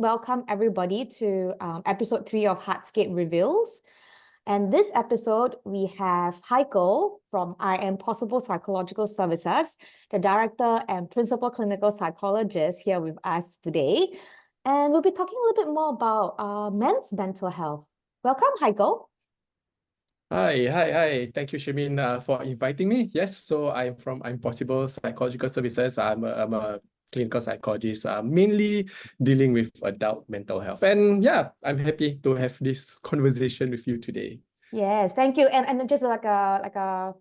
welcome everybody to episode 3 of Hardscape Reveals. And this episode, we have Haikal from I Am Possible Psychological Services, the Director and Principal Clinical Psychologist here with us today. And we'll be talking a little bit more about men's mental health. Welcome, Haikal. Hi. Thank you, Shamin, for inviting me. Yes, so I'm Possible Psychological Services. I'm a clinical psychologist, mainly dealing with adult mental health. And yeah, I'm happy to have this conversation with you today. Yes, thank you. And just like a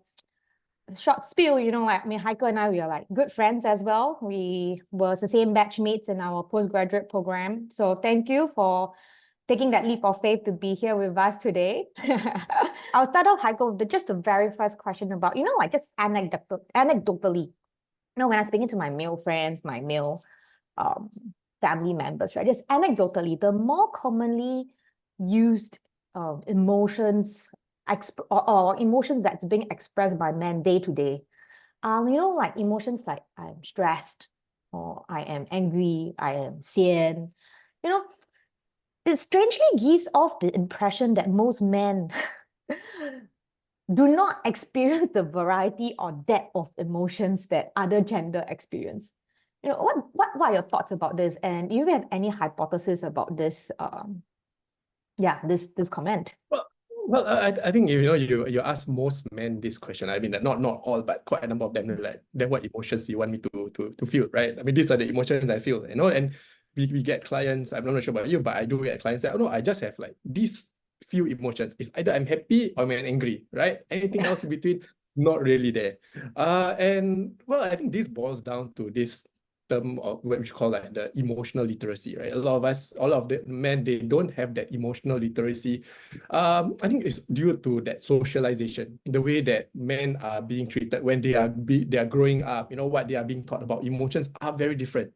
short spiel, Haikal and I, we are like good friends as well. We were the same batch mates in our postgraduate program. So thank you for taking that leap of faith to be here with us today. I'll start off, Haikal, with just the very first question about, just anecdotally, when I'm speaking to my male friends, my male family members, right? Just anecdotally, the more commonly used emotions or emotions that's being expressed by men day to day, like emotions like I'm stressed, or I am angry, I am sian, it strangely gives off the impression that most men do not experience the variety or depth of emotions that other gender experience. What are your thoughts about this? And do you have any hypothesis about this? This comment. Well, I think you ask most men this question. I mean, not all, but quite a number of them. Like, then what emotions do you want me to feel, right? I mean, these are the emotions I feel, and we get clients. I'm not sure about you, but I do get clients that, no, I just have like these few emotions. It's either I'm happy or I'm angry, right? Anything else in between, not really there. And well, I think this boils down to this term of what we call like the emotional literacy, right? A lot of us, all of the men, they don't have that emotional literacy. I think it's due to that socialization, the way that men are being treated when they are growing up. What they are being taught about emotions are very different.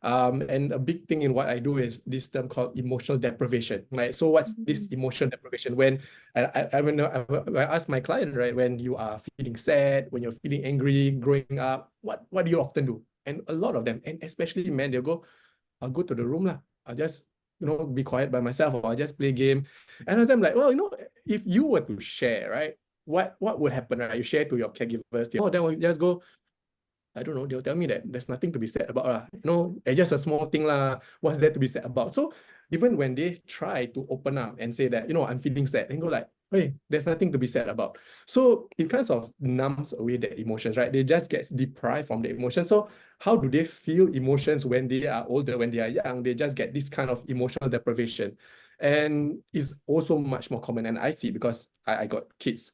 And a big thing in what I do is this term called emotional deprivation, right? So what's this emotional deprivation? When when I ask my client, right, when you are feeling sad, when you're feeling angry, growing up, what do you often do? And a lot of them, and especially men, they'll go, I'll go to the room lah. I'll just, be quiet by myself, or I'll just play game. And I was like, well, if you were to share, right, what would happen, right? You share to your caregivers, then we'll just go, I don't know, they'll tell me that there's nothing to be said about lah. It's just a small thing lah. What's there to be said about? So even when they try to open up and say that, I'm feeling sad, and go like, hey, there's nothing to be said about. So it kind of numbs away their emotions, right? They just get deprived from the emotions. So how do they feel emotions when they are older, when they are young? They just get this kind of emotional deprivation. And it's also much more common, and I see because I got kids,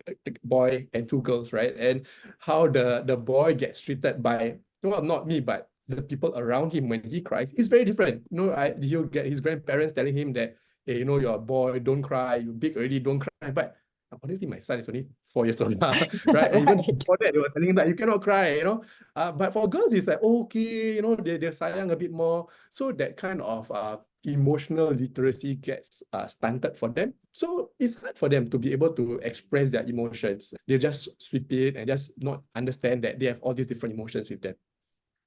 a boy and 2 girls, right? And how the boy gets treated by, well, not me, but the people around him when he cries is very different. He'll get his grandparents telling him that, hey, you're a boy, don't cry, you're big already, don't cry. But honestly, my son is only 4 years old now, right? And even before that, they were telling him that you cannot cry, But for girls, it's like, okay, they're sayang a bit more. So that kind of emotional literacy gets stunted for them. So it's hard for them to be able to express their emotions. They just sweep it and just not understand that they have all these different emotions with them.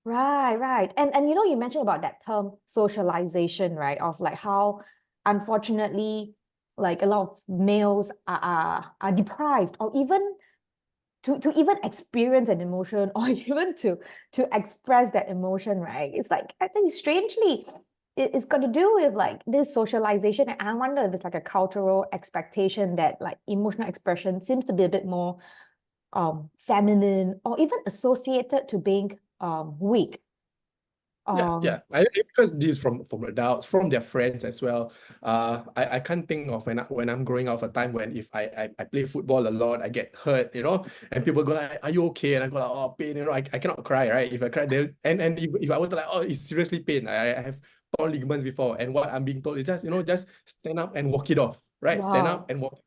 Right. And you mentioned about that term socialization, right? Of like how unfortunately, like a lot of males are deprived, or even to even experience an emotion, or even to express that emotion, right? It's like, I think strangely, it's got to do with like this socialization. And I wonder if it's like a cultural expectation that like emotional expression seems to be a bit more feminine, or even associated to being weak. Yeah. Because these from adults, from their friends as well. I can't think of when I'm growing up a time when if I play football a lot, I get hurt, and people go like, are you okay? And I go like, oh, pain, I cannot cry, right? If I cry, and if I was like, oh, it's seriously pain. I have torn ligaments before, and what I'm being told is just, just stand up and walk it off, right? Wow. Stand up and walk.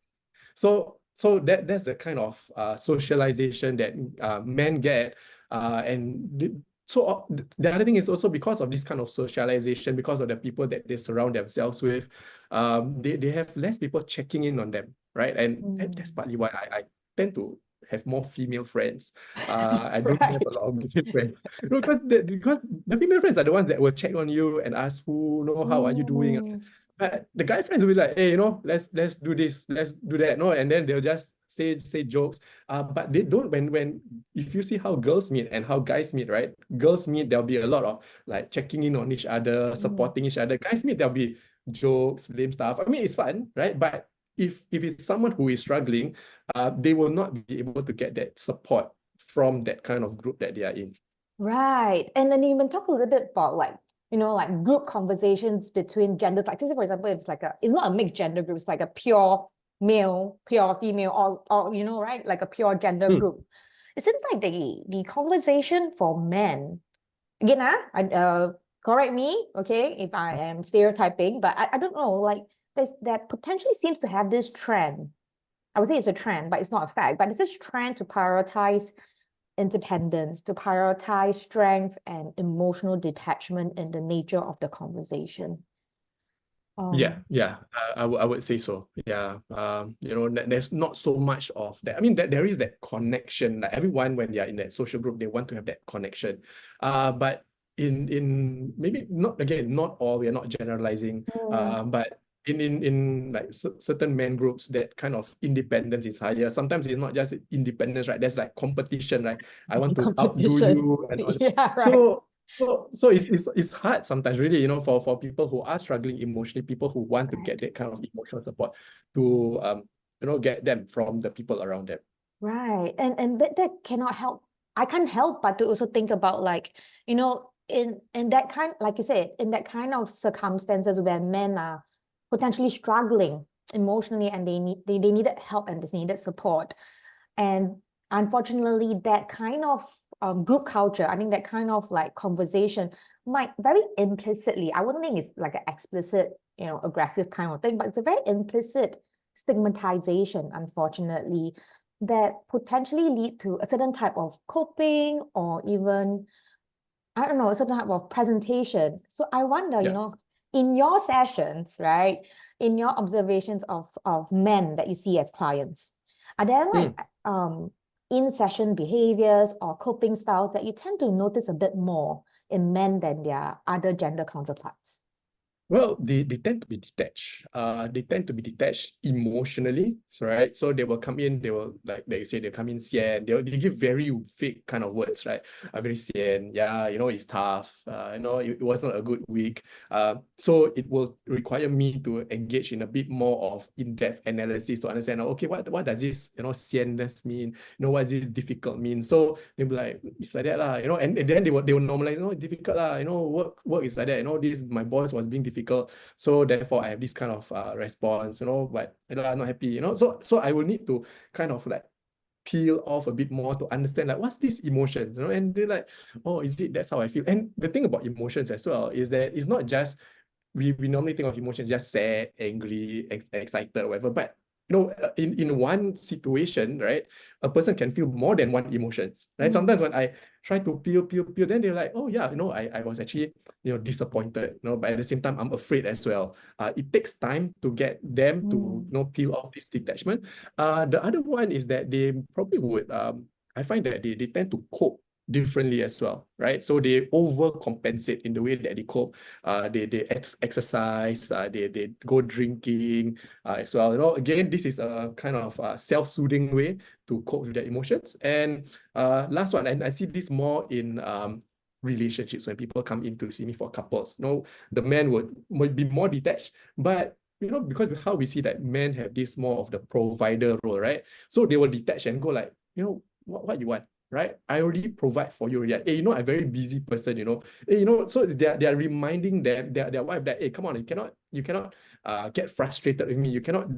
So that's the kind of socialization that men get, and so the other thing is also because of this kind of socialization, because of the people that they surround themselves with, they have less people checking in on them, right? And that's partly why I tend to have more female friends. I don't have a Right. lot of male friends. Because the female friends are the ones that will check on you and ask who, how are you doing? Mm, But the guy friends will be like, hey, let's do this, let's do that, no, and then they'll just say jokes. But they don't when if you see how girls meet and how guys meet, right? Girls meet, there'll be a lot of like checking in on each other, mm. supporting each other. Guys meet, there'll be jokes, lame stuff. I mean, it's fun, right? But if it's someone who is struggling, they will not be able to get that support from that kind of group that they are in. Right. And then you even talk a little bit about like, like group conversations between genders. Like, say, for example, it's not a mixed gender group, it's like a pure male, pure female, or right? Like a pure gender Hmm. group. It seems like the conversation for men, again, correct me, okay, if I am stereotyping, but I don't know, like that potentially seems to have this trend. I would say it's a trend, but it's not a fact. But it's this trend to prioritize independence, to prioritize strength and emotional detachment in the nature of the conversation. Yeah, I would say so. Yeah, there's not so much of that. I mean, that there is that connection. Like everyone, when they are in that social group, they want to have that connection. But in maybe not, again, not all. We are not generalizing. Mm. But in like certain men groups, that kind of independence is higher. Sometimes it's not just independence, right? There's like competition, right? I want to outdo Competition. you and all that. Yeah, right. So it's hard sometimes, really, for people who are struggling emotionally, people who want to get Right. that kind of emotional support to get them from the people around them. Right. And that cannot help. I can't help but to also think about like, in that kind, like you said, in that kind of circumstances where men are potentially struggling emotionally and they needed help and they needed support. And unfortunately, that kind of group culture, I think that kind of like conversation might very implicitly, I wouldn't think it's like an explicit, aggressive kind of thing, but it's a very implicit stigmatization, unfortunately, that potentially lead to a certain type of coping or even, I don't know, a certain type of presentation. So I wonder, Yeah. in your sessions, right, in your observations of men that you see as clients, are there like in-session behaviors or coping styles that you tend to notice a bit more in men than their other gender counterparts? Well, they tend to be detached. They tend to be detached emotionally, so, right? So they will come in, they will, like you say, they come in sian. They give very vague kind of words, right? Very sian. Yeah, it's tough. It wasn't a good week. So it will require me to engage in a bit more of in-depth analysis to understand, okay, what does this, sianness mean? What does this difficult mean? So they'll be like, it's like that, and then they will normalize, difficult, work is like that, this, my boss was being difficult, so therefore I have this kind of response, but I'm not happy, so I will need to kind of like peel off a bit more to understand like what's this emotions, and they're like, oh, is it, that's how I feel. And the thing about emotions as well is that it's not just, we normally think of emotions just sad, angry, excited, or whatever. But in one situation, right, a person can feel more than one emotions, right? Sometimes when I try to peel, then they're like, oh yeah, I was actually disappointed, but at the same time I'm afraid as well. It takes time to get them to peel off this detachment. The other one is that they probably would I find that they tend to cope differently as well, right? So they overcompensate in the way that they cope. They exercise, they go drinking as well. Again, this is a kind of self-soothing way to cope with their emotions. And last one, and I see this more in relationships when people come in to see me for couples. The man would be more detached, but because of how we see that men have this more of the provider role, right? So they will detach and go like, what you want, right? I already provide for you. Yeah. Hey, I'm a very busy person, Hey, so they're reminding their wife that, hey, come on, you cannot get frustrated with me. You cannot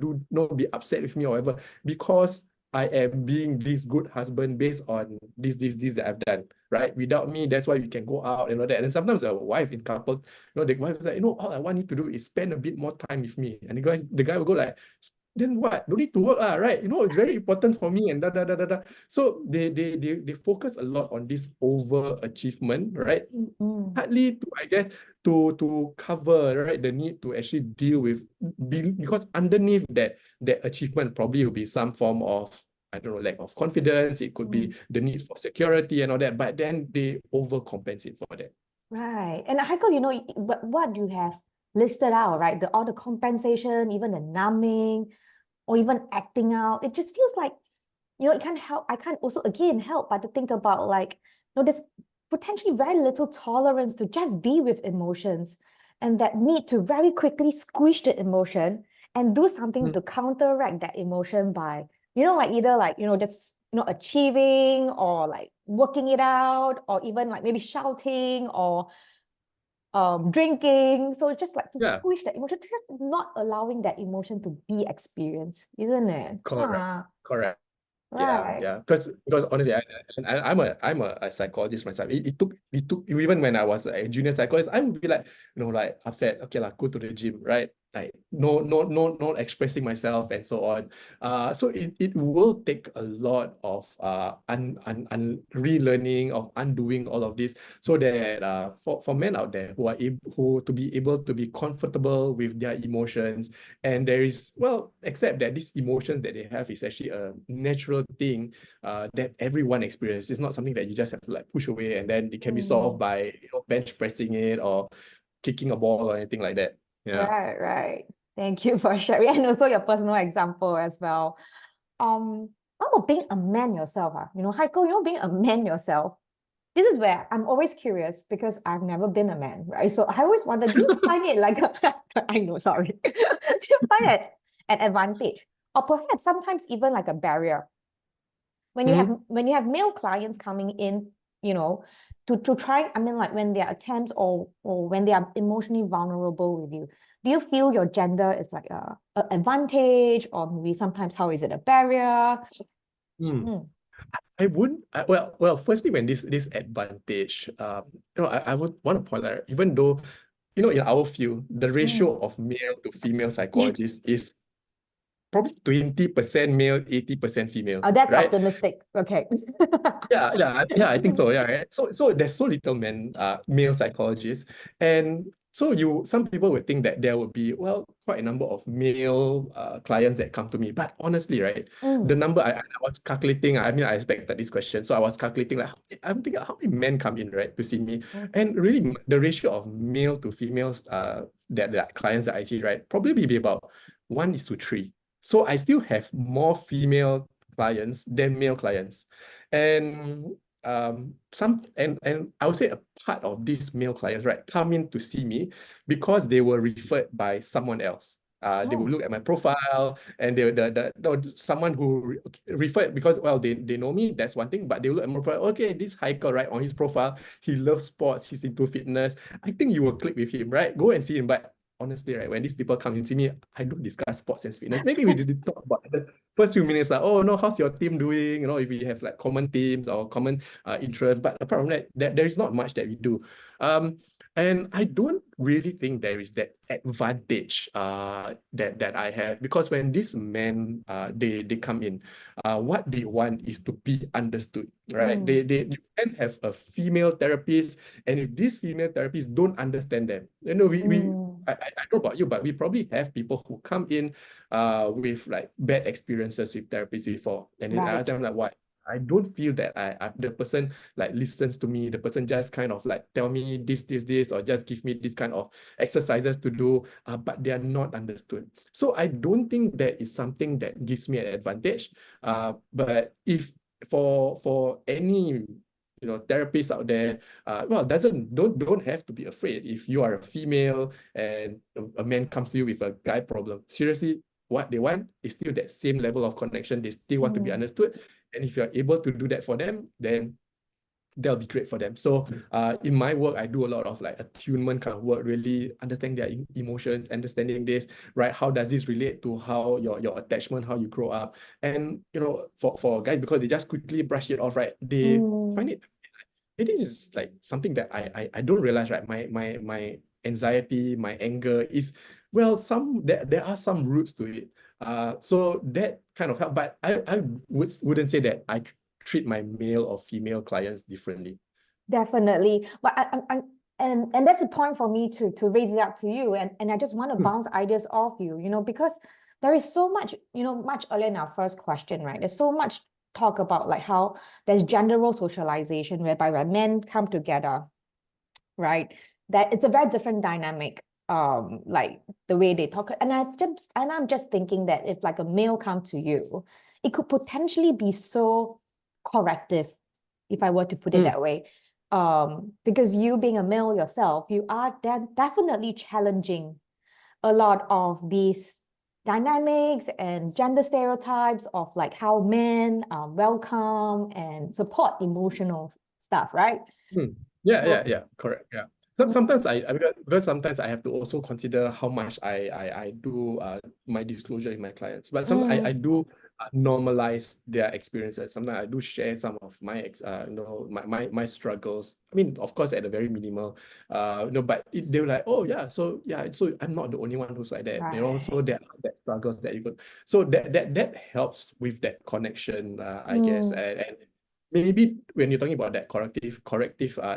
be upset with me or whatever, because I am being this good husband based on this that I've done, right? Without me, that's why we can go out and all that. And sometimes the wife in couples, the wife is like, all I want you to do is spend a bit more time with me. And the guy will go like, then what? Don't need to work, right? It's very important for me and da da da da da. So they focus a lot on this overachievement, right? Partly to, I guess, to cover, right, the need to actually deal with, because underneath that achievement probably will be some form of I don't know, lack of confidence. It could be the need for security and all that, but then they overcompensate for that. Right. And Haikal, you know, what you have listed out, right? All the compensation, even the numbing, or even acting out, it just feels like, you know, it can't help. I can't also again help but to think about, like, you know, there's potentially very little tolerance to just be with emotions, and that need to very quickly squish the emotion and do something to counteract that emotion by, you know, like either like, you know, just, you know, achieving or like working it out, or even like maybe shouting or drinking. So it's just like to squish that emotion, just not allowing that emotion to be experienced, isn't it? Correct. Correct. Yeah, Right. yeah. Because honestly, I'm a psychologist myself. It took even when I was a junior psychologist, I would be like, you know, like upset. Okay, like go to the gym, right? Like not expressing myself and so on. So it will take a lot of relearning, of undoing all of this, so that for men out there who are who to be able to be comfortable with their emotions, and there is, well, accept that these emotions that they have is actually a natural thing that everyone experiences. It's not something that you just have to like push away and then it can be solved by, you know, bench pressing it or kicking a ball or anything like that. Yeah. Right, right. Thank you for sharing, and also your personal example as well. How about being a man yourself? You know, Heiko, you know, being a man yourself. This is where I'm always curious because I've never been a man, right? So I always wonder, do you find it like I know, sorry. Do you find it an advantage? Or perhaps sometimes even like a barrier when you have male clients coming in, you know, to try, I mean, like when their attempts or when they are emotionally vulnerable with you, do you feel your gender is like a advantage, or maybe sometimes how is it a barrier? I wouldn't. Well. Firstly, when this advantage, you know, I would want to point out, even though, you know, in our field, the ratio of male to female Yes. psychologists is probably 20% male, 80% female, Oh, that's right? optimistic. Okay. Yeah, I think so. Yeah, right. So there's so little male psychologists, and so some people would think that there would be, well, quite a number of male clients that come to me. But honestly, right, the number I was calculating, I mean, I expected this question, so I was calculating like, I'm thinking how many men come in, right, to see me, and really the ratio of male to females that clients that I see, right, probably be about 1:3. So I still have more female clients than male clients. And I would say a part of these male clients, right, come in to see me because they were referred by someone else. They will look at my profile, and someone who referred, because, well, they know me, that's one thing, but they look at my profile. Okay, this Haikal, right, on his profile, he loves sports, he's into fitness. I think you will click with him, right? Go and see him. But honestly, right, when these people come and see me, I don't discuss sports and fitness. Maybe we didn't talk about the first few minutes, like, oh no, how's your team doing? You know, if we have like common teams or common interests. But apart from that, there is not much that we do. And I don't really think there is that advantage that I have, because when these men they come in, what they want is to be understood, right? You can have a female therapist, and if these female therapists don't understand them, you know, I don't know about you, but we probably have people who come in with like bad experiences with therapists before, and I ask them like, why? I don't feel that the person like listens to me. The person just kind of like tell me this, or just give me this kind of exercises to do, but they are not understood. So I don't think that is something that gives me an advantage. But if for any, you know, therapists out there, well, don't have to be afraid if you are a female and a man comes to you with a guy problem. Seriously, what they want is still that same level of connection. They still want to be understood. And if you're able to do that for them, then that'll be great for them. So in my work, I do a lot of like attunement kind of work, really understanding their emotions, understanding this, right? How does this relate to how your attachment, how you grow up? And, you know, for guys, because they just quickly brush it off, right? They find it is like something that I don't realize, right? My anxiety, my anger is, well, there are some roots to it. So that kind of help, but I wouldn't say that I treat my male or female clients differently. Definitely. But and that's the point for me to raise it up to you. And I just want to bounce ideas off you, you know, because there is so much, much earlier in our first question, right? There's so much talk about like how there's gender role socialization whereby when men come together, right? That it's a very different dynamic, like the way they talk. And I'm just thinking that if like a male come to you, it could potentially be so corrective, if I were to put it that way. Because you being a male yourself, you are definitely challenging a lot of these dynamics and gender stereotypes of like how men welcome and support emotional stuff, right? Yeah, correct. Yeah. Mm, Sometimes because sometimes I have to also consider how much I do my disclosure in my clients. But I mm, do normalize their experiences. Sometimes I do share some of my my struggles. I mean, of course, at a very minimal, but they were like, oh yeah, so I'm not the only one who's like that. So right. there are that struggles that you could. So that helps with that connection, I guess, and maybe when you're talking about that corrective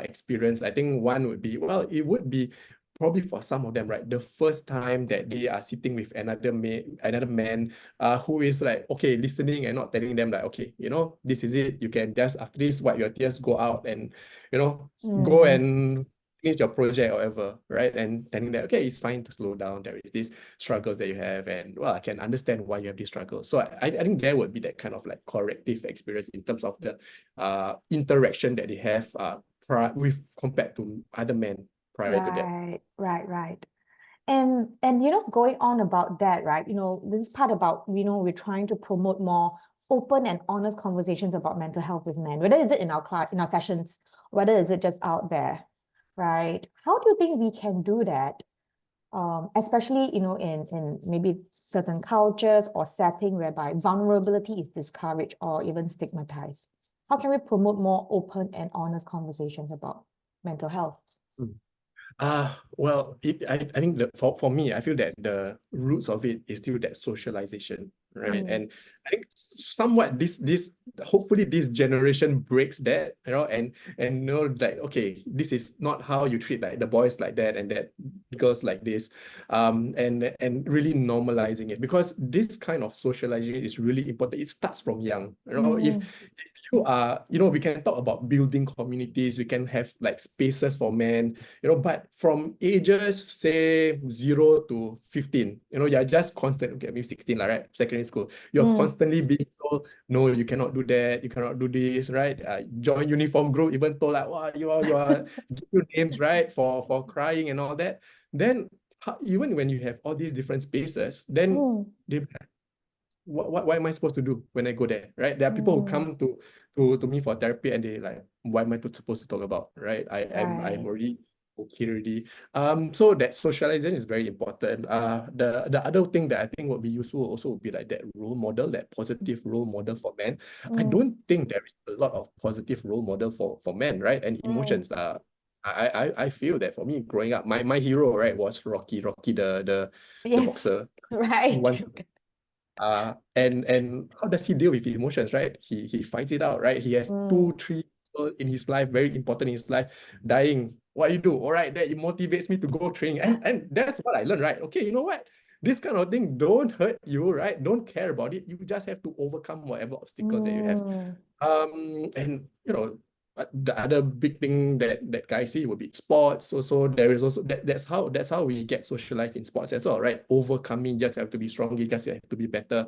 experience, I think one would be, well, it would be probably for some of them, right? The first time that they are sitting with another man, who is like, okay, listening and not telling them like, okay, this is it. You can just after this, wipe your tears, go out and go Mm, and finish your project or whatever, right? And telling them, okay, it's fine to slow down. There is this struggles that you have, and well, I can understand why you have these struggles. So I think there would be that kind of like corrective experience in terms of the interaction that they have with compared to other men prior to that. right. And going on about that, right? This is part about, we're trying to promote more open and honest conversations about mental health with men, whether is it in our class, in our sessions, whether is it just out there, right? How do you think we can do that? Especially, in maybe certain cultures or setting whereby vulnerability is discouraged or even stigmatized. How can we promote more open and honest conversations about mental health? Well, I think for me, I feel that the roots of it is still that socialization, right? Mm, And I think somewhat this hopefully this generation breaks that, and like, okay, this is not how you treat like the boys like that and that girls like this, and really normalizing it, because this kind of socializing is really important. It starts from young, if mm, you are, we can talk about building communities, we can have like spaces for men, but from ages, say 0 to 15, you're just constant, okay, maybe 16, right? Secondary school. You're mm. constantly being told, no, you cannot do that, you cannot do this, right? Join uniform group, even told like, wow, you are give you names, right? For crying and all that. Then even when you have all these different spaces, then Mm, they what am I supposed to do when I go there, right? There are people who mm, come to me for therapy and they like, what am I supposed to talk about, right? I'm right. already okay already. So that socialization is very important. The other thing that I think would be useful also would be like that role model, that positive role model for men. I Mm, don't think there is a lot of positive role model for men, right? And mm. emotions. I feel that for me growing up, my hero, right, was Rocky the Yes, boxer. He right. wants and how does he deal with emotions, right? He fights it out, right? He has Mm, 2 3 people in his life, very important in his life, dying. What you do? All right, that it motivates me to go training. And that's what I learned, right? Okay, you know what? This kind of thing don't hurt you, right? Don't care about it. You just have to overcome whatever obstacles that you have. mm, And the other big thing that guys see would be sports. So there is also that's how we get socialized in sports as well, right? Overcoming, just have to be strong, you just have to be better.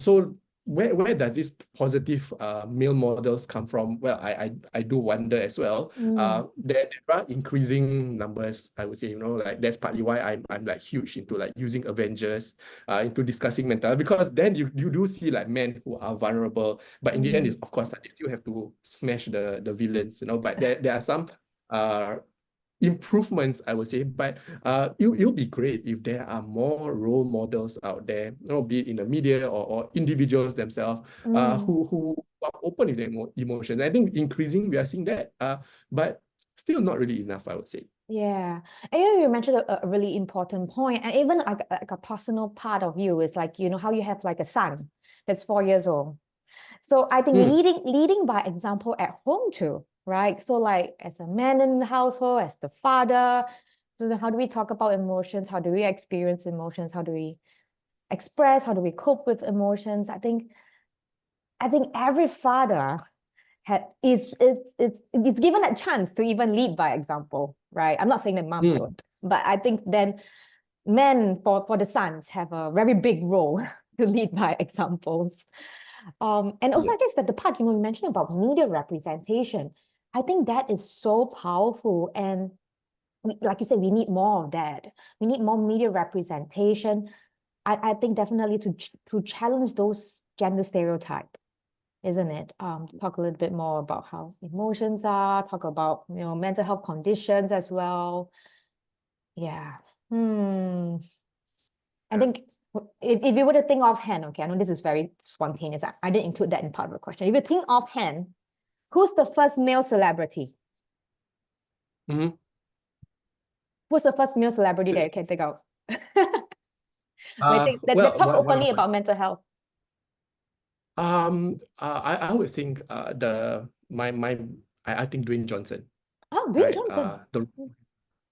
So where does this positive male models come from? Well, I do wonder as well. mm, There are increasing numbers, I would say, like that's partly why I'm like huge into like using Avengers, into discussing mental health, because then you do see like men who are vulnerable, but in the end, mm. is of course like, they still have to smash the villains, but there are some uh improvements, I would say. But it'll be great if there are more role models out there, be it in the media or individuals themselves, Mm. who are open with their emotions. I think increasing we are seeing that, but still not really enough, I would say. Yeah. And you mentioned a really important point, and even like a personal part of you is like, how you have like a son that's 4 years old. So I think Hmm. leading by example at home too, right? So like as a man in the household, as the father, so then how do we talk about emotions? How do we experience emotions? How do we express, how do we cope with emotions. I think every father it's given a chance to even lead by example, right? I'm not saying that moms don't, but I think then men for the sons have a very big role to lead by examples. And also I guess that the part you mentioned about media representation, I think that is so powerful, and like you said, we need more of that. We need more media representation. I think definitely to challenge those gender stereotypes, isn't it? Talk a little bit more about how emotions are, talk about, mental health conditions as well. Yeah. I think if you were to think offhand, okay, I know this is very spontaneous. I didn't include that in part of the question. If you think offhand, who's the first male celebrity? Who's the first male celebrity that you can think of? That talk openly about mental health. I would think I think Dwayne Johnson. Oh, Dwayne Johnson.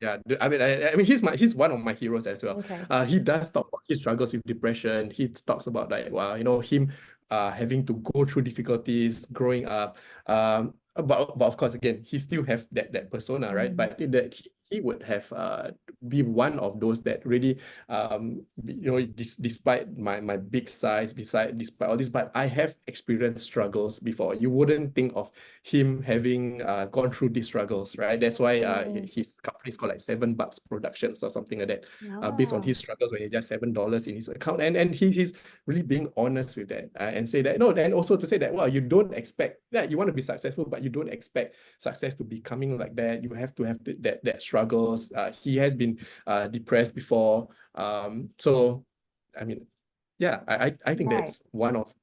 Yeah, I mean he's one of my heroes as well. Okay. He does talk about his struggles with depression. He talks about like him having to go through difficulties growing up. But of course, again, he still have that persona, right? But that he would have be one of those that really despite my big size, despite all this, but I have experienced struggles before. You wouldn't think of him having gone through these struggles, right? That's why his company is called like $7 Productions or something like that, based on his struggles when he just $7 in his account, and he's really being honest with that, and say that and also to say that you don't expect that you want to be successful, but you don't expect success to be coming like that. You have to have that struggles. He has been depressed before, so I mean, yeah, I think that's one of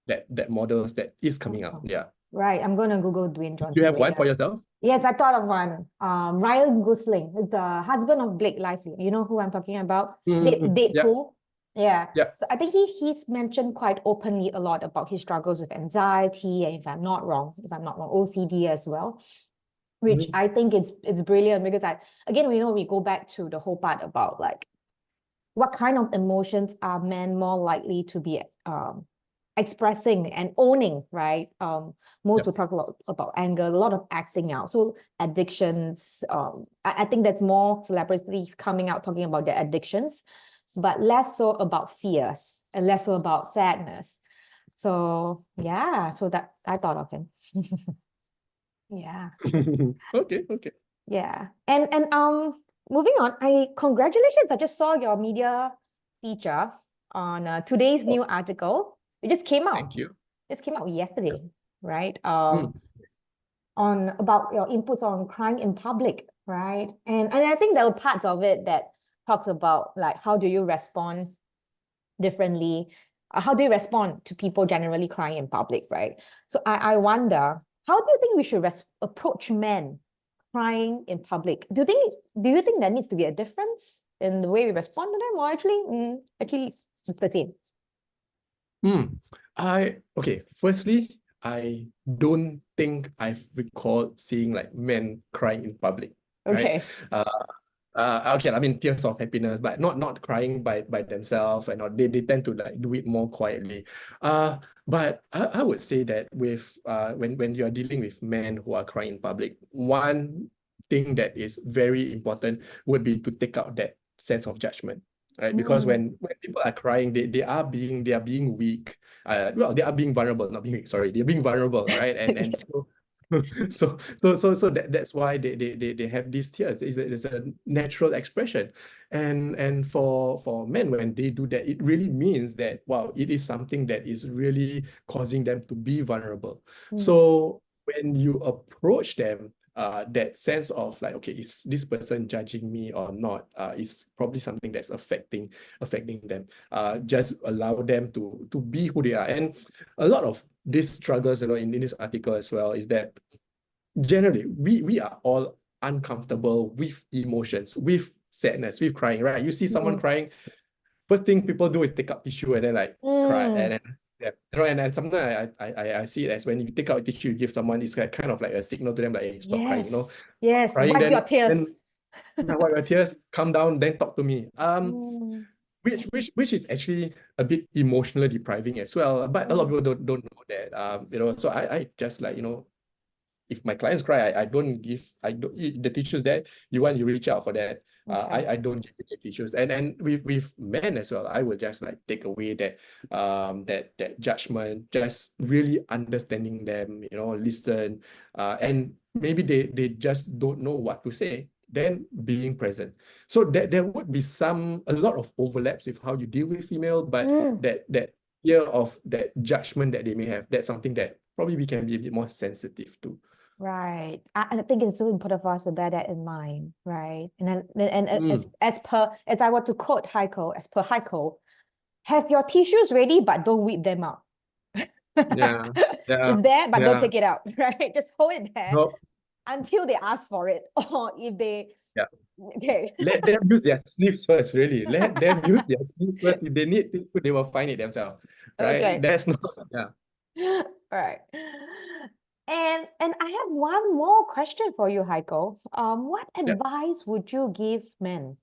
that models that is coming up. Yeah. Right. I'm going to Google Dwayne Johnson. You have one for yourself? Yes, I thought of one. Ryan Gosling is the husband of Blake Lively. You know who I'm talking about? Deadpool. Yeah. So I think he's mentioned quite openly a lot about his struggles with anxiety, and if I'm not wrong, OCD as well, which I think it's brilliant, because we go back to the whole part about like what kind of emotions are men more likely to be expressing and owning, right? Most will talk a lot about anger, a lot of acting out. So addictions, I think that's more celebrities coming out talking about their addictions, but less so about fears and less so about sadness. So yeah, so that I thought of him. Yeah. Okay. Yeah. And moving on, congratulations. I just saw your media feature on today's new article. It just came out. Thank you. It came out yesterday, right? On about your inputs on crying in public, right? And I think there were parts of it that talks about like how do you respond differently? How do you respond to people generally crying in public, right? So I wonder, how do you think we should approach men crying in public? Do you think there needs to be a difference in the way we respond to them, or actually it's the same? Firstly, I don't think I've recalled seeing like men crying in public. Okay. Right? I mean tears of happiness, but not crying by themselves, and they tend to like do it more quietly. But I would say that with when you are dealing with men who are crying in public, one thing that is very important would be to take out that sense of judgment. Right, because when people are crying, they are being weak. They are being vulnerable, not being weak. Sorry, they're being vulnerable, right? And so that's why they have these tears. It's a natural expression, and for men, when they do that, it really means that it is something that is really causing them to be vulnerable. So when you approach them, that sense of like, okay, is this person judging me or not, is probably something that's affecting them. Just allow them to be who they are. And a lot of these struggles, in this article as well, is that generally we are all uncomfortable with emotions, with sadness, with crying, right? You see someone crying, first thing people do is take out tissue and then like cry, and then and sometimes I see it as when you take out a tissue, you give someone, it's like kind of like a signal to them, like, hey, stop crying, Yes, crying, wipe your tears. wipe your tears, calm down, then talk to me. which is actually a bit emotionally depriving as well. But a lot of people don't know that. So I just like, if my clients cry, I don't give, the tissues that you want, you reach out for that. Okay. I don't give you the tissues. And with men as well, I will just like take away that judgment, just really understanding them, listen, and maybe they just don't know what to say, then being present. So there would be a lot of overlaps with how you deal with female, but that fear of that judgment that they may have, that's something that probably we can be a bit more sensitive to. Right. And I think it's so important for us to bear that in mind, right? And then as I were to quote Haikal, as per Haikal, have your tissues ready, but don't whip them out. Yeah, yeah, It's there, but don't yeah. take it out, right? Just hold it there No, until they ask for it, or if they yeah. okay. Let them use their sleeves first, really. Let them use their sleeves first. If they need things, they will find it themselves, right? Okay. That's not, yeah. All right. And I have one more question for you, Heiko. What Yeah. advice would you give men,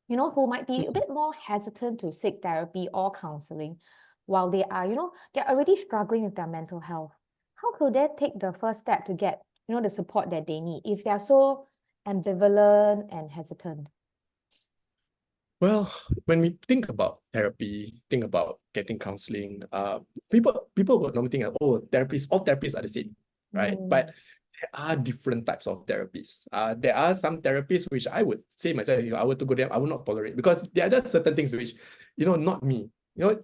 who might be a bit more hesitant to seek therapy or counseling while they are, they're already struggling with their mental health? How could they take the first step to get, the support that they need if they're so ambivalent and hesitant? Well, when we think about therapy, think about getting counseling, people would normally think, oh, all therapists are the same, right? But there are different types of therapies. There are some therapies which I would say myself, if I were to go there, I would not tolerate, because there are just certain things which, not me.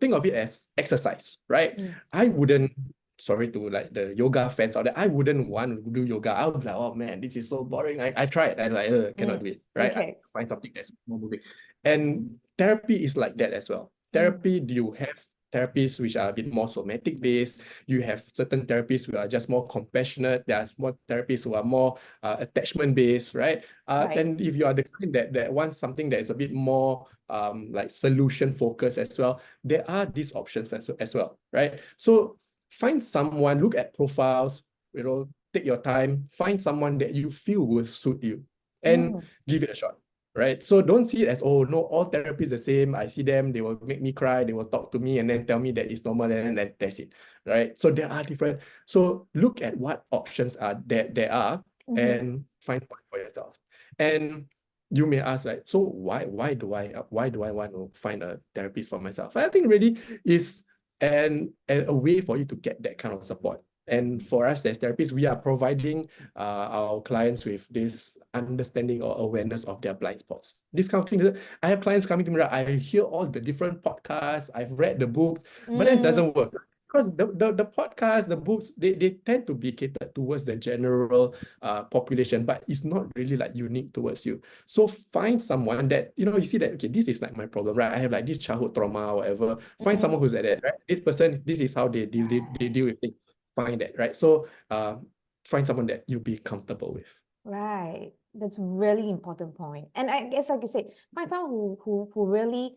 Think of it as exercise, right? I wouldn't, sorry to like the yoga fans out there, I wouldn't want to do yoga. I would be like, oh man, this is so boring. I've tried and like, cannot do it, right? I Okay. find something that's more moving. And therapy is like that as well. Therapy, you have therapies which are a bit more somatic based. You have certain therapies who are just more compassionate. There are more therapies who are more attachment based, right? Right. Then if you are the kind that wants something that is a bit more like solution focused as well, there are these options as well, right? So find someone, look at profiles, take your time, find someone that you feel will suit you, and give it a shot. Right. So don't see it as, oh no, all therapy is the same. I see them, they will make me cry, they will talk to me and then tell me that it's normal, and then that's it. Right. So there are different. So look at what options are there are and find one for yourself. And you may ask, like, so why do I want to find a therapist for myself? I think really is a way for you to get that kind of support. And for us as therapists, we are providing our clients with this understanding or awareness of their blind spots. This kind of thing. I have clients coming to me, I hear all the different podcasts, I've read the books, but then it doesn't work. Because the podcasts, the books, they tend to be catered towards the general population, but it's not really like unique towards you. So find someone that, you see that, okay, this is like my problem, right? I have like this childhood trauma or whatever. Find someone who's like that, right? This person, this is how they deal with things. Find that, right? So find someone that you'll be comfortable with. Right. That's really important point. And I guess, like you said, find someone who really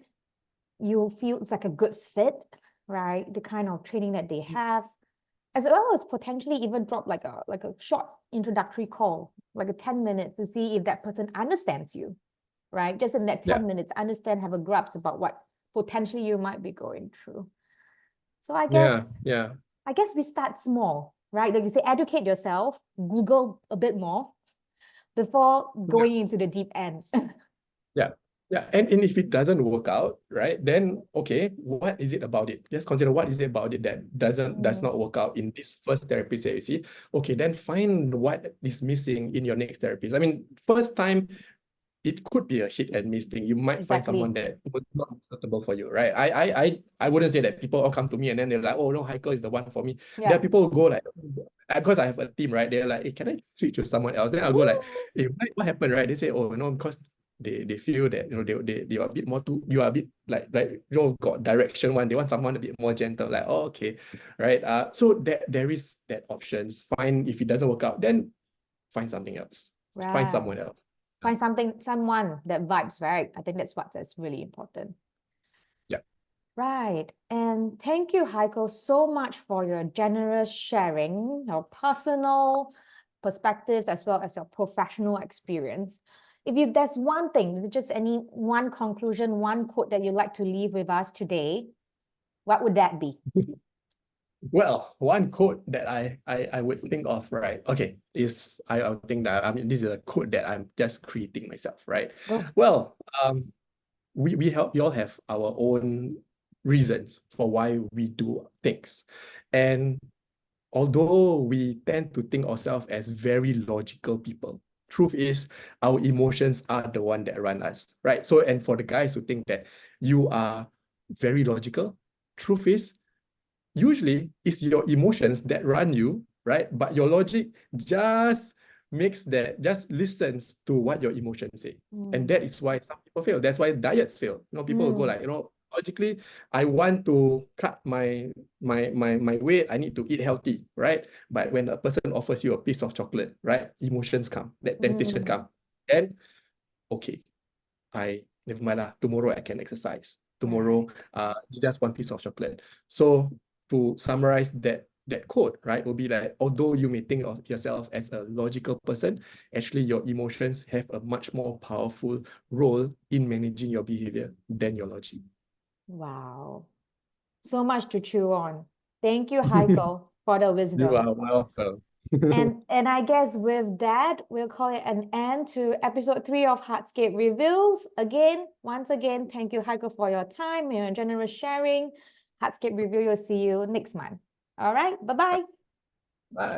you feel it's like a good fit, right? The kind of training that they have, as well as potentially even drop like a short introductory call, like a 10 minutes to see if that person understands you, right? Just in that 10 minutes, understand, have a grasp about what potentially you might be going through. So I guess we start small, right? Like you say, educate yourself, Google a bit more before going into the deep end. Yeah. And if it doesn't work out, right, then okay, what is it about it? Just consider what is it about it that does not work out in this first therapist that you see. Okay, then find what is missing in your next therapist. I mean, first time, it could be a hit and miss thing. You might find someone that was not suitable for you, right? I wouldn't say that people all come to me and then they're like, oh no, Haikal is the one for me. There are people who go like, because I have a team, right? They're like, hey, can I switch to someone else? Then I'll go like, hey, what happened, right? They say, oh no, because they feel that they are a bit more too, you are a bit like got direction one. They want someone a bit more gentle, like, oh, okay, right? So there is that options. Fine, if it doesn't work out, then find something else. Find someone else. Find someone that vibes, right? I think that's really important. Yeah. Right. And thank you, Heiko, so much for your generous sharing, your personal perspectives as well as your professional experience. if there's one thing, just any one conclusion, one quote that you'd like to leave with us today, what would that be? Well, one quote that I would think of, right? Okay, is I would think that, I mean, this is a quote that I'm just creating myself, right? Go. Well, we all have our own reasons for why we do things. And although we tend to think ourselves as very logical people, truth is our emotions are the one that run us, right? So, and for the guys who think that you are very logical, truth is usually it's your emotions that run you, right? But your logic just just listens to what your emotions say. And that is why some people fail. That's why diets fail. People will go like, logically, I want to cut my weight, I need to eat healthy, right? But when a person offers you a piece of chocolate, right? Emotions come, that temptation come. And okay, never mind lah, tomorrow I can exercise. Tomorrow, just one piece of chocolate. So to summarize that quote, right, will be like, although you may think of yourself as a logical person, actually your emotions have a much more powerful role in managing your behavior than your logic. Wow. So much to chew on. Thank you, Haikal, for the wisdom. You are welcome. And I guess with that, we'll call it an end to episode 3 of Heartscape Reveals. Once again, thank you, Haikal, for your time and your generous sharing. Heartscape Review, will see you next month. All right, bye-bye. Bye.